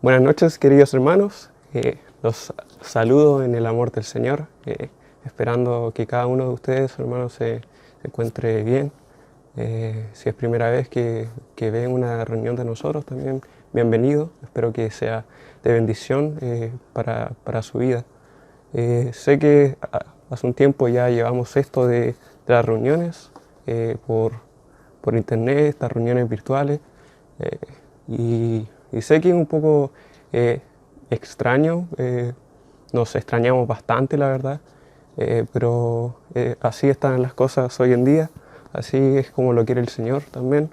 Buenas noches, queridos hermanos. Los saludo en el amor del Señor, esperando que cada uno de ustedes, hermanos, se encuentre bien. Si es primera vez que ven una reunión de nosotros, también bienvenido. Espero que sea de bendición para su vida. Sé que hace un tiempo ya llevamos esto de las reuniones por internet, estas reuniones virtuales. eh, y sé que es un poco extraño, nos extrañamos bastante, la verdad, pero así están las cosas hoy en día, así es como lo quiere el Señor también,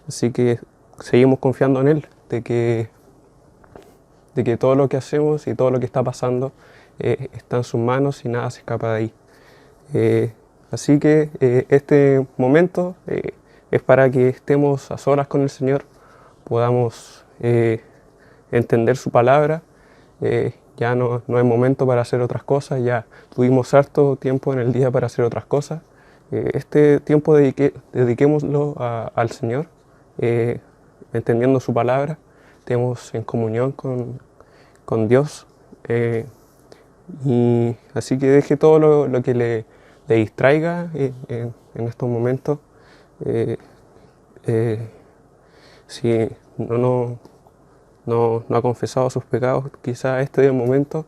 así que seguimos confiando en Él, de que todo lo que hacemos y todo lo que está pasando está en sus manos y nada se escapa de ahí. Así que este momento es para que estemos a solas con el Señor, podamos entender su palabra. Ya no es momento para hacer otras cosas, ya tuvimos harto tiempo en el día para hacer otras cosas. Este tiempo dediquémoslo al Señor, entendiendo su palabra, estemos en comunión con Dios. Y así que deje todo lo que le distraiga en estos momentos. Eh, eh, si no ha confesado sus pecados, quizá este es el momento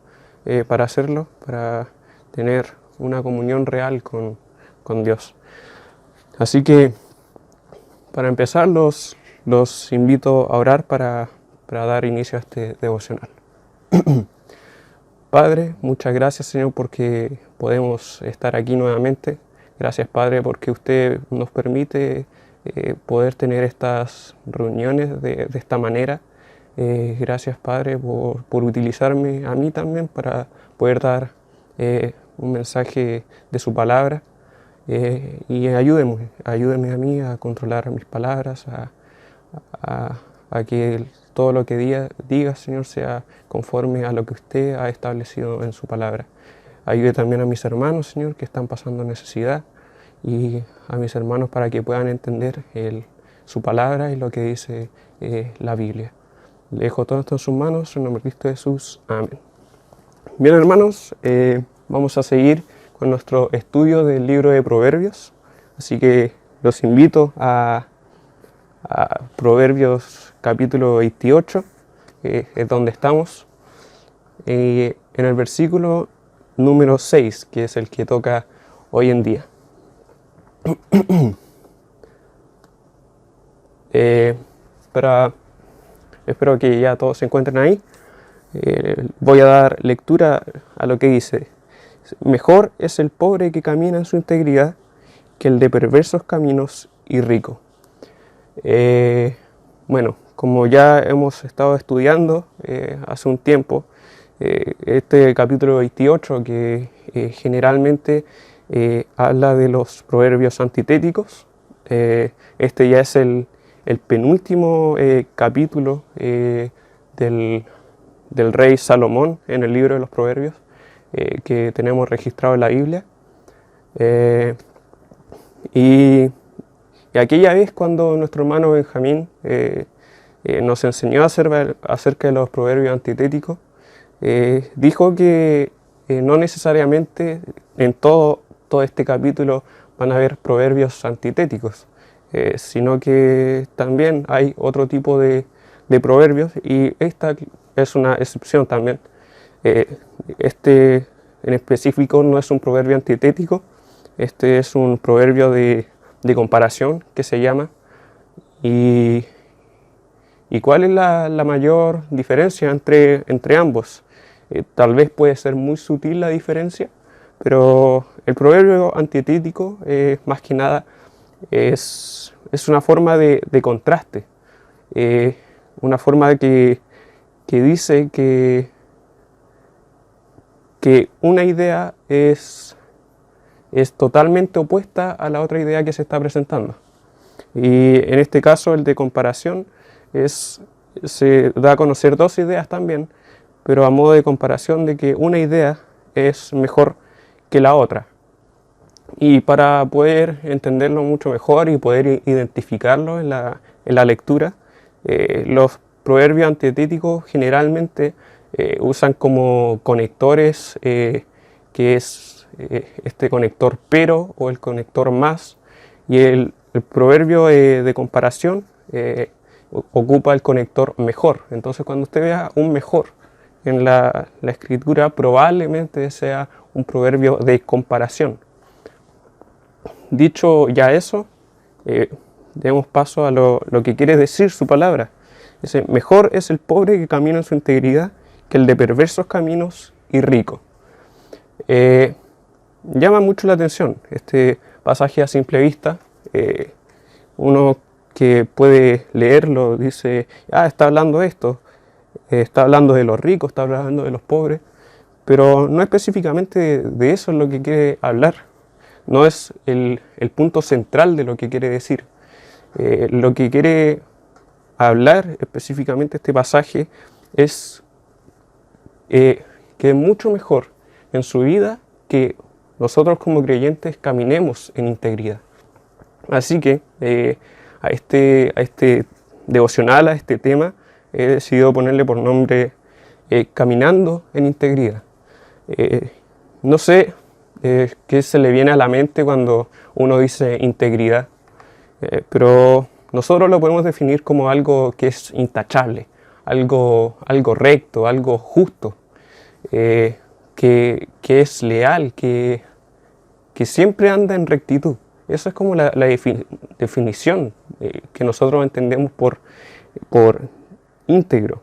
para hacerlo, para tener una comunión real con Dios. Así que para empezar los invito a orar para dar inicio a este devocional. Padre, muchas gracias, Señor, porque podemos estar aquí nuevamente. Gracias, Padre, porque usted nos permite poder tener estas reuniones de esta manera. Gracias, Padre, por utilizarme a mí también para poder dar un mensaje de su palabra. Y ayúdeme a mí a controlar mis palabras, a que todo lo que diga, Señor, sea conforme a lo que usted ha establecido en su palabra. Ayude también a mis hermanos, Señor, que están pasando necesidad, y a mis hermanos para que puedan entender su palabra y lo que dice la Biblia. Le dejo todo esto en sus manos, en nombre de Cristo Jesús. Amén. Bien, hermanos, vamos a seguir con nuestro estudio del libro de Proverbios. Así que los invito a Proverbios capítulo 28, es donde estamos, en el versículo número 6, que es el que toca hoy en día. Espero que ya todos se encuentren ahí. Voy a dar lectura a lo que dice. Mejor es el pobre que camina en su integridad que el de perversos caminos y rico. Bueno, como ya hemos estado estudiando hace un tiempo, este capítulo 28 que generalmente habla de los proverbios antitéticos, este ya es el penúltimo capítulo del rey Salomón en el libro de los proverbios que tenemos registrado en la Biblia. Y aquella vez cuando nuestro hermano Benjamín nos enseñó acerca de los proverbios antitéticos, dijo que no necesariamente en todo este capítulo van a haber proverbios antitéticos, sino que también hay otro tipo de proverbios, y esta es una excepción también. Este en específico no es un proverbio antitético, este es un proverbio de comparación que se llama. ¿Y cuál es la mayor diferencia entre ambos? Tal vez puede ser muy sutil la diferencia, pero el proverbio antitético más que nada es una forma de contraste, una forma que dice que una idea es totalmente opuesta a la otra idea que se está presentando. Y en este caso el de comparación se da a conocer dos ideas también, pero a modo de comparación de que una idea es mejor que la otra. Y para poder entenderlo mucho mejor y poder identificarlo en la lectura, los proverbios antitéticos generalmente usan como conectores, que es este conector pero o el conector más, y el proverbio de comparación ocupa el conector mejor. Entonces cuando usted vea un mejor en la escritura, probablemente sea un proverbio de comparación. Dicho ya eso, demos paso a lo que quiere decir su palabra. Dice: mejor es el pobre que camina en su integridad que el de perversos caminos y rico. Llama mucho la atención este pasaje a simple vista. Uno que puede leerlo dice: está hablando de esto, está hablando de los ricos, está hablando de los pobres, pero no específicamente de eso es lo que quiere hablar. No es el punto central de lo que quiere decir. Lo que quiere hablar específicamente este pasaje es que es mucho mejor en su vida que nosotros como creyentes caminemos en integridad. Así que a este devocional, a este tema, he decidido ponerle por nombre Caminando en Integridad. No sé qué se le viene a la mente cuando uno dice integridad, pero nosotros lo podemos definir como algo que es intachable, algo recto, algo justo, que es leal, que siempre anda en rectitud. Esa es como la definición que nosotros entendemos por íntegro.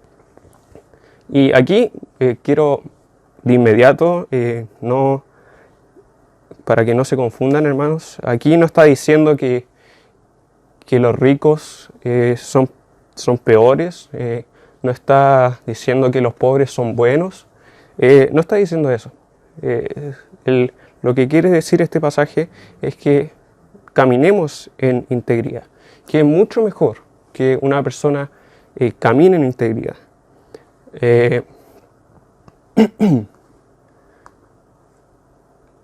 Y aquí quiero de inmediato, para que no se confundan, hermanos, aquí no está diciendo que los ricos son peores, no está diciendo que los pobres son buenos, no está diciendo eso. Lo que quiere decir este pasaje es que caminemos en integridad, que es mucho mejor que una persona camine en integridad.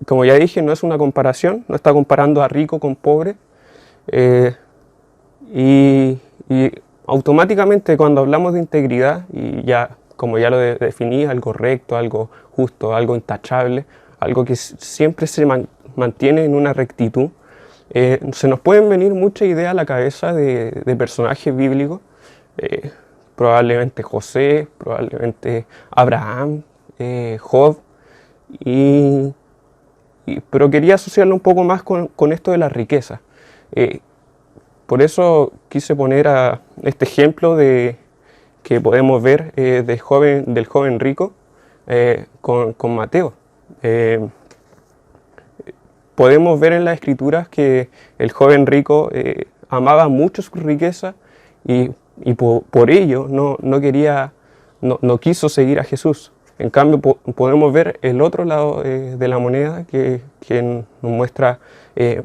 Como ya dije, no es una comparación, no está comparando a rico con pobre, y automáticamente cuando hablamos de integridad, y ya como ya lo definí, algo recto, algo justo, algo intachable, algo que siempre se mantiene en una rectitud, se nos pueden venir muchas ideas a la cabeza de personajes bíblicos, probablemente José, probablemente Abraham, Job, pero quería asociarlo un poco más con esto de la riqueza. Por eso quise poner a este ejemplo que podemos ver del joven rico con Mateo. Podemos ver en las escrituras que el joven rico amaba mucho su riqueza y por ello no quiso seguir a Jesús. En cambio, podemos ver el otro lado de la moneda que nos muestra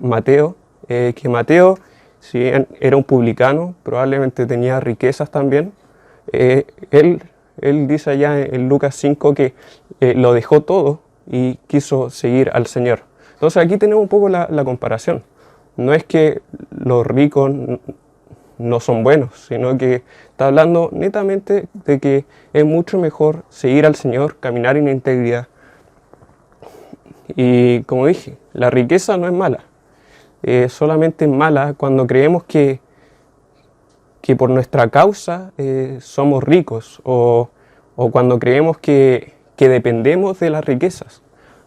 Mateo, que Mateo, si bien era un publicano, probablemente tenía riquezas también. Él dice allá en Lucas 5 que lo dejó todo y quiso seguir al Señor. Entonces aquí tenemos un poco la comparación. No es que los ricos no son buenos, sino que está hablando netamente de que es mucho mejor seguir al Señor, caminar en integridad. Y como dije, la riqueza no es mala, solamente es mala cuando creemos que por nuestra causa somos ricos, o cuando creemos que dependemos de las riquezas,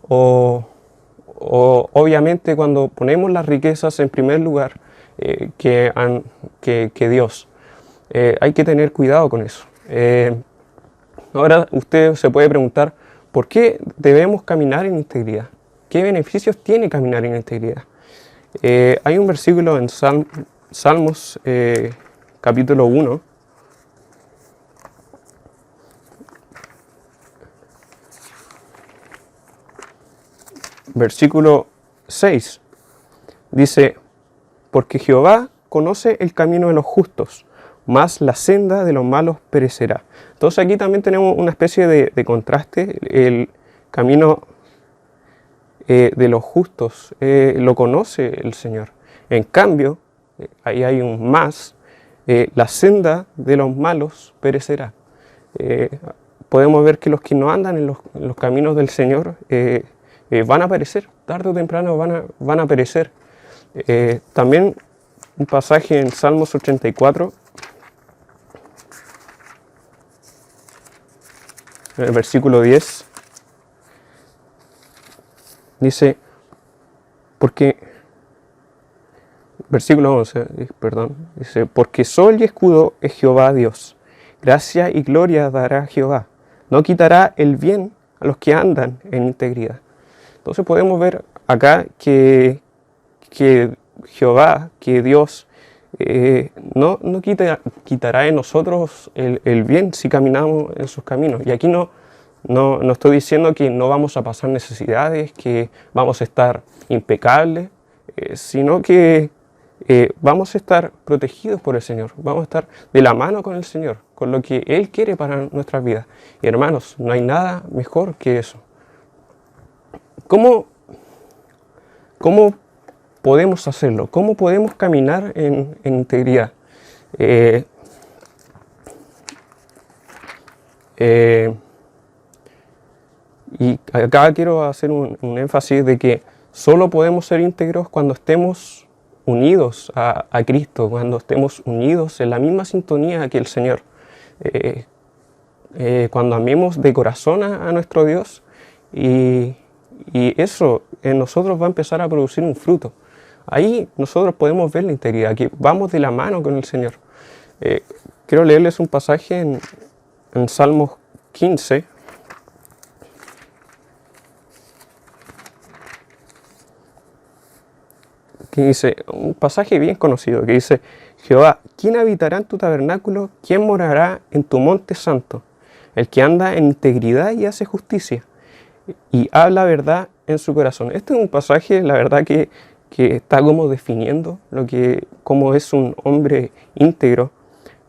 o obviamente cuando ponemos las riquezas en primer lugar que Dios. Hay que tener cuidado con eso. Ahora usted se puede preguntar, ¿por qué debemos caminar en integridad? ¿Qué beneficios tiene caminar en integridad? Hay un versículo en Salmos capítulo 1, versículo 6, dice: porque Jehová conoce el camino de los justos, mas la senda de los malos perecerá. Entonces aquí también tenemos una especie de contraste. El camino de los justos lo conoce el Señor. En cambio, ahí hay un más, la senda de los malos perecerá. Podemos ver que los que no andan en los caminos del Señor van a perecer, tarde o temprano van a perecer. También un pasaje en Salmos 84, en el versículo 10, dice, versículo 11, perdón, dice, porque sol y escudo es Jehová Dios, gracia y gloria dará Jehová, no quitará el bien a los que andan en integridad. Entonces podemos ver acá que Jehová, que Dios, no quitará de nosotros el bien si caminamos en sus caminos. Y aquí no estoy diciendo que no vamos a pasar necesidades, que vamos a estar impecables, sino que vamos a estar protegidos por el Señor, vamos a estar de la mano con el Señor, con lo que Él quiere para nuestras vidas. Y hermanos, no hay nada mejor que eso. ¿Cómo podemos hacerlo? ¿Cómo podemos caminar en integridad? Y acá quiero hacer un énfasis de que solo podemos ser íntegros cuando estemos unidos a Cristo, cuando estemos unidos en la misma sintonía que el Señor. Cuando amemos de corazón a nuestro Dios, y eso en nosotros va a empezar a producir un fruto. Ahí nosotros podemos ver la integridad, que vamos de la mano con el Señor. Quiero leerles un pasaje en Salmos 15. Que dice, un pasaje bien conocido, que dice, Jehová, ¿quién habitará en tu tabernáculo? ¿Quién morará en tu monte santo? El que anda en integridad y hace justicia, y habla verdad en su corazón. Este es un pasaje, la verdad, que está como definiendo cómo es un hombre íntegro,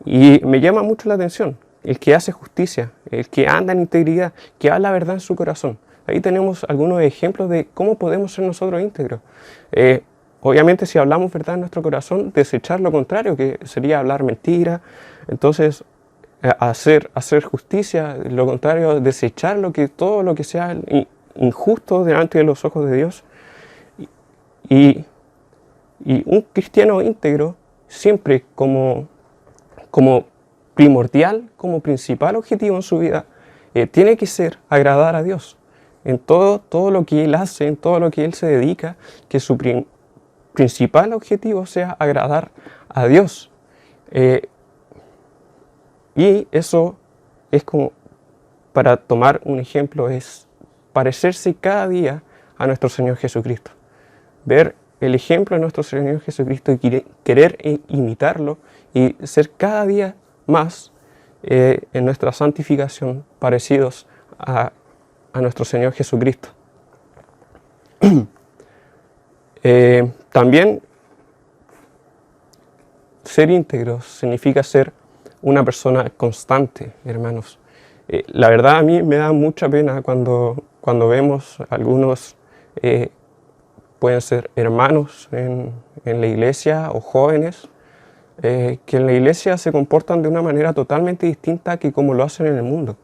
y me llama mucho la atención. El que hace justicia, el que anda en integridad, que habla verdad en su corazón. Ahí tenemos algunos ejemplos de cómo podemos ser nosotros íntegros. Obviamente, si hablamos verdad en nuestro corazón, desechar lo contrario, que sería hablar mentira. Entonces, hacer justicia, lo contrario, desechar todo lo que sea injusto delante de los ojos de Dios. Y un cristiano íntegro, siempre como primordial, como principal objetivo en su vida, tiene que ser agradar a Dios. En todo lo que él hace, en todo lo que él se dedica, que su principal objetivo sea agradar a Dios. Y eso es como, para tomar un ejemplo, es parecerse cada día a nuestro Señor Jesucristo. Ver el ejemplo de nuestro Señor Jesucristo y querer imitarlo y ser cada día más en nuestra santificación parecidos a nuestro Señor Jesucristo. También ser íntegros significa ser una persona constante, hermanos. La verdad, a mí me da mucha pena cuando vemos algunos, pueden ser hermanos en la iglesia o jóvenes, que en la iglesia se comportan de una manera totalmente distinta que como lo hacen en el mundo.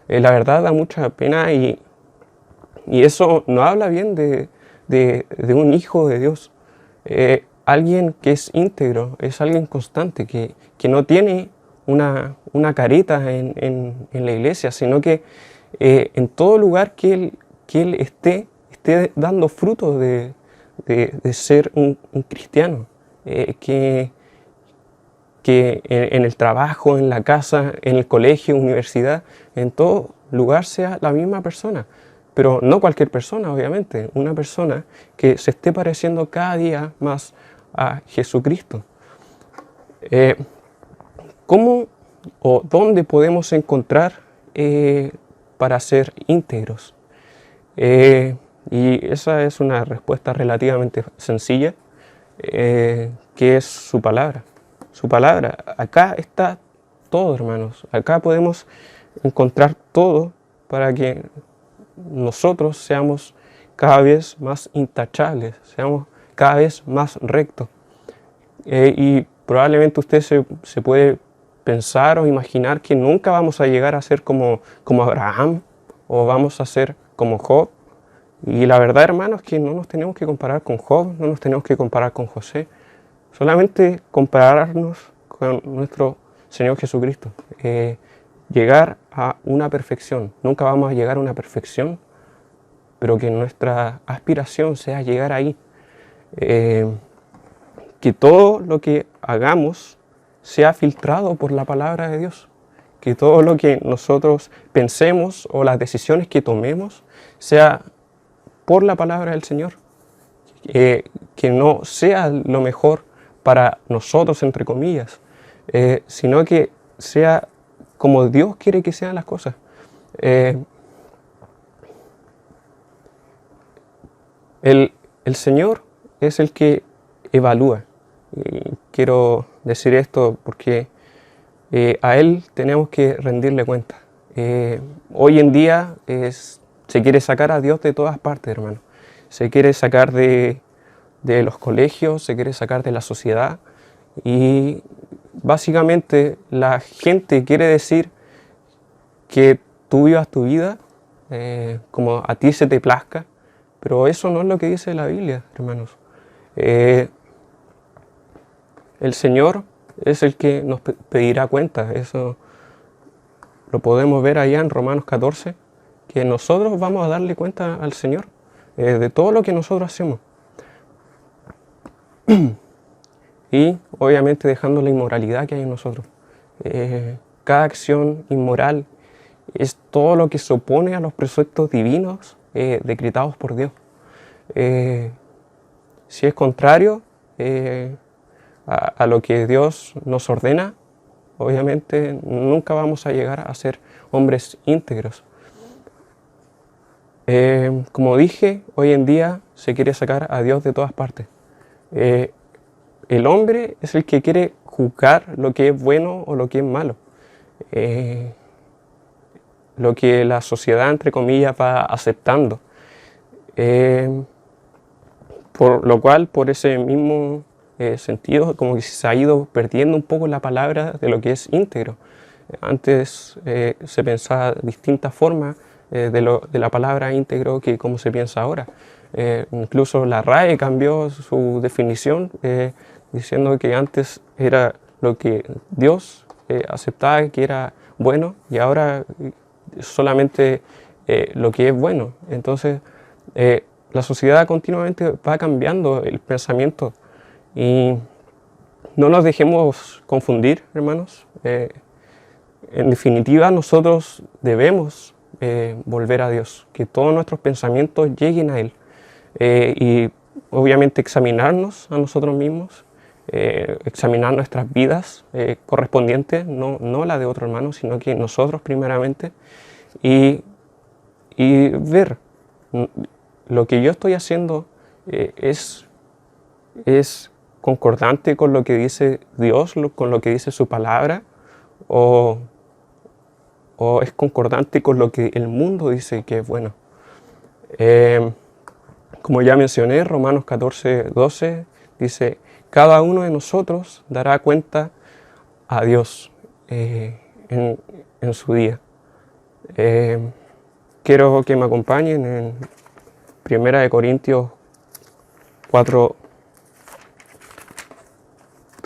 La verdad da mucha pena, y eso no habla bien de un hijo de Dios. Alguien que es íntegro es alguien constante, que no tiene una careta en la iglesia, sino que en todo lugar que él esté dando fruto de ser un cristiano, que en el trabajo, en la casa, en el colegio, universidad, en todo lugar sea la misma persona. Pero no cualquier persona, obviamente, una persona que se esté pareciendo cada día más a Jesucristo. ¿Cómo o dónde podemos encontrar para ser íntegros? Y esa es una respuesta relativamente sencilla, que es su palabra. Su palabra. Acá está todo, hermanos. Acá podemos encontrar todo para que nosotros seamos cada vez más intachables, seamos cada vez más rectos. Y probablemente usted se puede pensar o imaginar que nunca vamos a llegar a ser como Abraham o vamos a ser como Job. Y la verdad, hermanos, es que no nos tenemos que comparar con Job, no nos tenemos que comparar con José, solamente compararnos con nuestro Señor Jesucristo. Llegar a una perfección. Nunca vamos a llegar a una perfección, pero que nuestra aspiración sea llegar ahí. Que todo lo que hagamos sea filtrado por la palabra de Dios. Que todo lo que nosotros pensemos o las decisiones que tomemos sea por la palabra del Señor. Que no sea lo mejor para nosotros, entre comillas, sino que sea como Dios quiere que sean las cosas. El Señor es el que evalúa. Y quiero decir esto porque a Él tenemos que rendirle cuenta. Hoy en día se quiere sacar a Dios de todas partes, hermano. Se quiere sacar de los colegios, se quiere sacar de la sociedad. Y básicamente la gente quiere decir que tú vivas tu vida como a ti se te plazca, pero eso no es lo que dice la Biblia, hermanos. El Señor es el que nos pedirá cuenta. Eso lo podemos ver allá en Romanos 14, que nosotros vamos a darle cuenta al Señor de todo lo que nosotros hacemos. Y obviamente dejando la inmoralidad que hay en nosotros. Cada acción inmoral es todo lo que se opone a los preceptos divinos decretados por Dios. Si es contrario a lo que Dios nos ordena, obviamente nunca vamos a llegar a ser hombres íntegros. Como dije, hoy en día se quiere sacar a Dios de todas partes. El hombre es el que quiere juzgar lo que es bueno o lo que es malo. Lo que la sociedad, entre comillas, va aceptando. Por lo cual, por ese mismo sentido, como que se ha ido perdiendo un poco la palabra de lo que es íntegro. Antes se pensaba de distintas formas de la palabra íntegro que como se piensa ahora. Incluso la RAE cambió su definición diciendo que antes era lo que Dios aceptaba que era bueno y ahora solamente lo que es bueno. Entonces la sociedad continuamente va cambiando el pensamiento y no nos dejemos confundir, hermanos. En definitiva, nosotros debemos volver a Dios, que todos nuestros pensamientos lleguen a Él y obviamente examinarnos a nosotros mismos, examinar nuestras vidas correspondientes, no la de otro hermano, sino que nosotros primeramente, y ver lo que yo estoy haciendo es concordante con lo que dice Dios, con lo que dice su palabra, o es concordante con lo que el mundo dice que es bueno. Como ya mencioné, Romanos 14, 12 dice: cada uno de nosotros dará cuenta a Dios en su día. Quiero que me acompañen en 1 Corintios 4,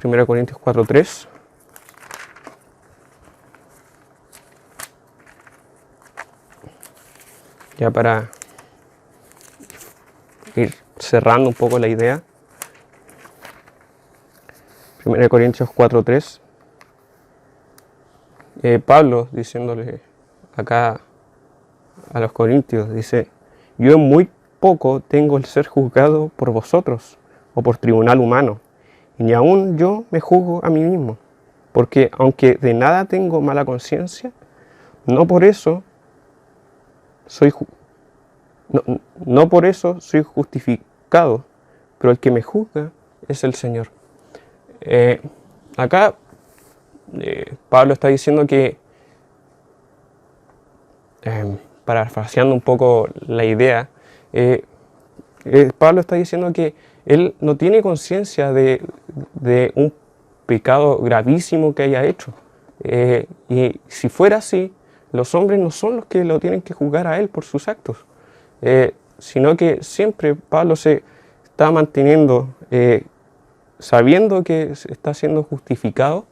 1 Corintios 4:3. Ya para ir cerrando un poco la idea. 1 Corintios 4:3. Pablo diciéndole acá a los corintios, dice: yo en muy poco tengo el ser juzgado por vosotros o por tribunal humano, y ni aun yo me juzgo a mí mismo, porque aunque de nada tengo mala conciencia, no por eso soy justificado, pero el que me juzga es el Señor. Acá Pablo está diciendo que, parafraseando un poco la idea, Pablo está diciendo que él no tiene conciencia de un pecado gravísimo que haya hecho. Y si fuera así, los hombres no son los que lo tienen que juzgar a él por sus actos, sino que siempre Pablo se está manteniendo, sabiendo que está siendo justificado,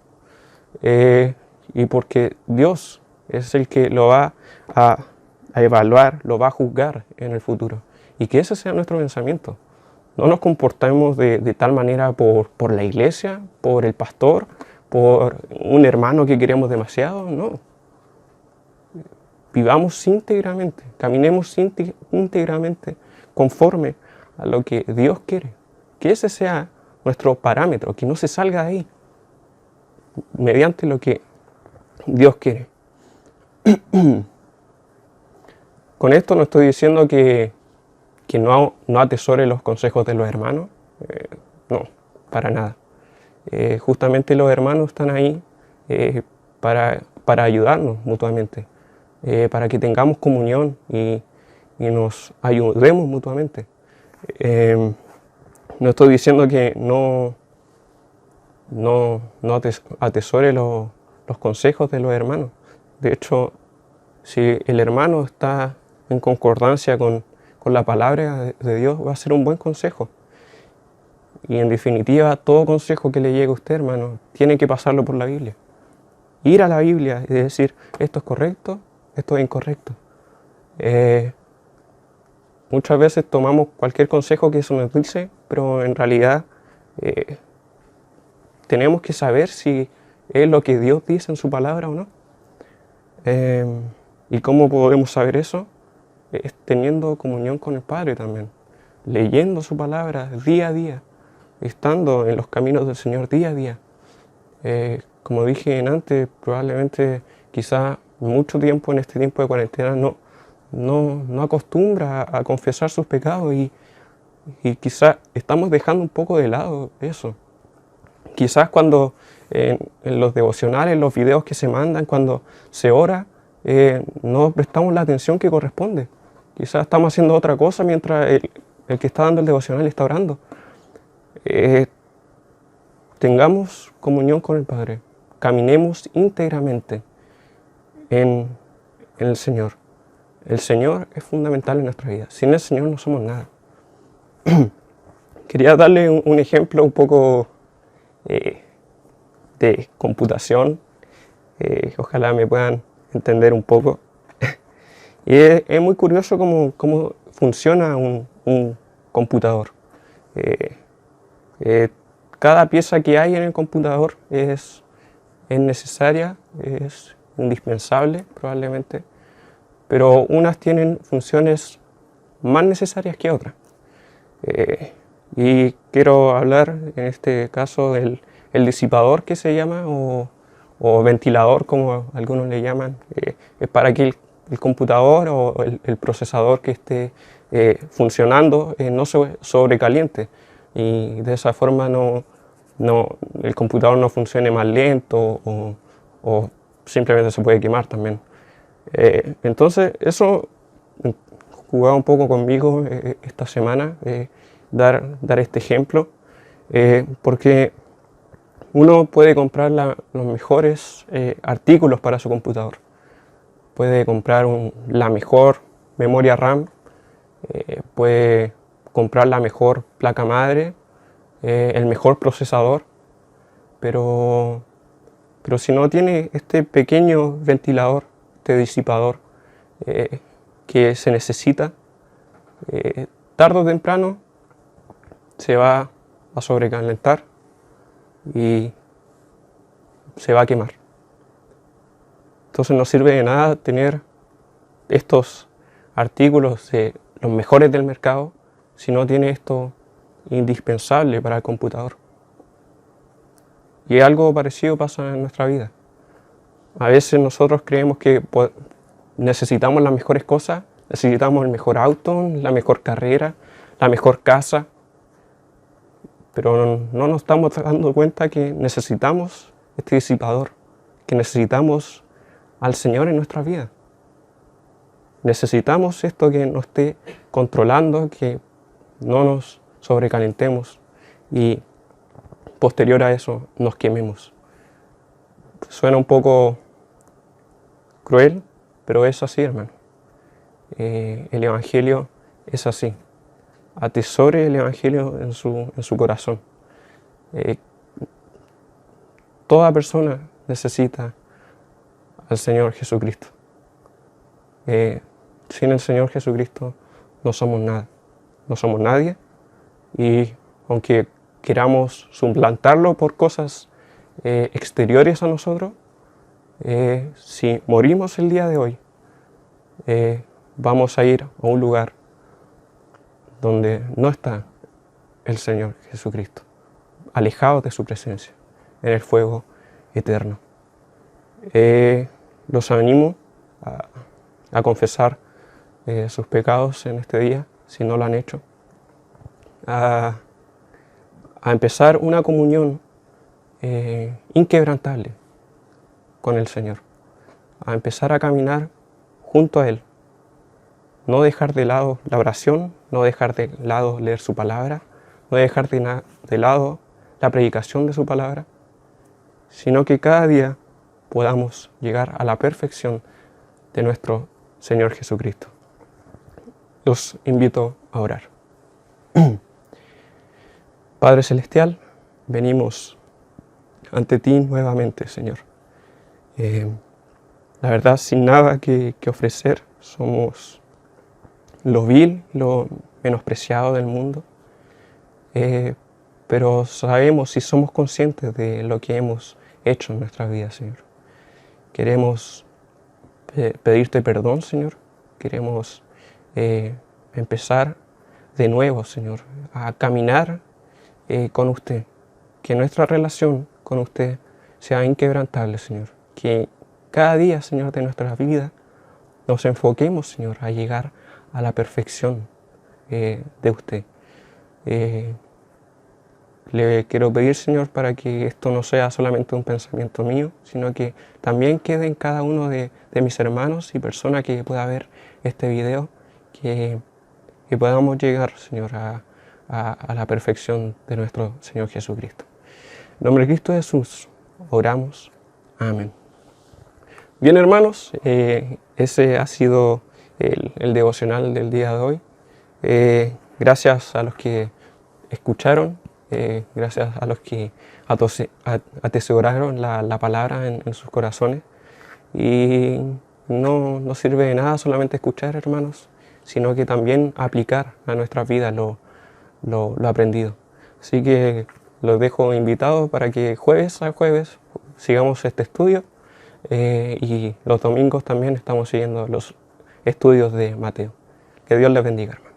y porque Dios es el que lo va a evaluar, lo va a juzgar en el futuro. Y que ese sea nuestro pensamiento. No nos comportemos de tal manera por la iglesia, por el pastor, por un hermano que queremos demasiado, no. Vivamos íntegramente, caminemos íntegramente conforme a lo que Dios quiere. Que ese sea nuestro parámetro, que no se salga de ahí, mediante lo que Dios quiere. Con esto no estoy diciendo que no atesore los consejos de los hermanos, no, para nada. Justamente los hermanos están ahí para ayudarnos mutuamente, para que tengamos comunión y nos ayudemos mutuamente. No estoy diciendo que no atesore los consejos de los hermanos. De hecho, si el hermano está en concordancia con la palabra de Dios, va a ser un buen consejo. Y en definitiva, todo consejo que le llegue a usted, hermano, tiene que pasarlo por la Biblia. Ir a la Biblia y decir, esto es correcto, esto es incorrecto. Muchas veces tomamos cualquier consejo que se nos dice, pero en realidad tenemos que saber si es lo que Dios dice en su palabra o no. ¿Y cómo podemos saber eso? Es teniendo comunión con el Padre también, leyendo su palabra día a día, estando en los caminos del Señor día a día. Como dije antes, probablemente quizá mucho tiempo en este tiempo de cuarentena no acostumbra a confesar sus pecados y quizá estamos dejando un poco de lado eso. Quizás cuando en los devocionales, en los videos que se mandan, cuando se ora, no prestamos la atención que corresponde. Quizás estamos haciendo otra cosa mientras el que está dando el devocional está orando. Tengamos comunión con el Padre, caminemos íntegramente en el Señor. El Señor es fundamental en nuestra vida. Sin el Señor no somos nada. Quería darle un ejemplo un poco de computación. Ojalá me puedan entender un poco. Y es muy curioso cómo funciona un computador. Cada pieza que hay en el computador es necesaria, es indispensable probablemente, pero unas tienen funciones más necesarias que otras. Y quiero hablar en este caso del disipador, que se llama, o ventilador como algunos le llaman. Es para que el computador o el procesador que esté funcionando no se sobrecaliente y de esa forma el computador no funcione más lento o simplemente se puede quemar también. Entonces eso jugaba un poco conmigo esta semana, dar este ejemplo, porque uno puede comprar los mejores artículos para su computador. Puede comprar la mejor memoria RAM, puede comprar la mejor placa madre, el mejor procesador, pero si no tiene este pequeño ventilador, este disipador que se necesita, tarde o temprano se va a sobrecalentar y se va a quemar. Entonces no sirve de nada tener estos artículos los mejores del mercado si no tiene esto indispensable para el computador. Y algo parecido pasa en nuestra vida. A veces nosotros creemos que necesitamos las mejores cosas, necesitamos el mejor auto, la mejor carrera, la mejor casa, pero no nos estamos dando cuenta que necesitamos este disipador, que necesitamos al Señor en nuestra vida. Necesitamos esto que nos esté controlando, que no nos sobrecalentemos y posterior a eso nos quememos. Suena un poco cruel, pero es así, hermano. El Evangelio es así. Atesore el Evangelio en su corazón. Toda persona necesita al Señor Jesucristo. Sin el Señor Jesucristo no somos nada, no somos nadie, y aunque queramos suplantarlo por cosas exteriores a nosotros, si morimos el día de hoy, vamos a ir a un lugar donde no está el Señor Jesucristo, alejados de su presencia, en el fuego eterno. Los animo a confesar sus pecados en este día, si no lo han hecho, a empezar una comunión inquebrantable con el Señor, a empezar a caminar junto a Él, no dejar de lado la oración, no dejar de lado leer su palabra, no dejar de lado la predicación de su palabra, sino que cada día podamos llegar a la perfección de nuestro Señor Jesucristo. Los invito a orar. Padre Celestial, venimos ante ti nuevamente, Señor. La verdad, sin nada que ofrecer, somos lo vil, lo menospreciado del mundo, pero sabemos y somos conscientes de lo que hemos hecho en nuestra vida, Señor. Queremos pedirte perdón, Señor. Queremos empezar de nuevo, Señor, a caminar con usted. Que nuestra relación con usted sea inquebrantable, Señor. Que cada día, Señor, de nuestra vida nos enfoquemos, Señor, a llegar a la perfección de usted. Le quiero pedir, Señor, para que esto no sea solamente un pensamiento mío, sino que también quede en cada uno de mis hermanos y personas que pueda ver este video, que podamos llegar, Señor, a la perfección de nuestro Señor Jesucristo. En nombre de Cristo Jesús, oramos. Amén. Bien, hermanos, ese ha sido el devocional del día de hoy. Gracias a los que escucharon, gracias a los que atesoraron la palabra en sus corazones. Y no sirve de nada solamente escuchar, hermanos, sino que también aplicar a nuestras vidas lo aprendido. Así que los dejo invitados para que jueves a jueves sigamos este estudio, y los domingos también estamos siguiendo los estudios de Mateo. Que Dios les bendiga, hermanos.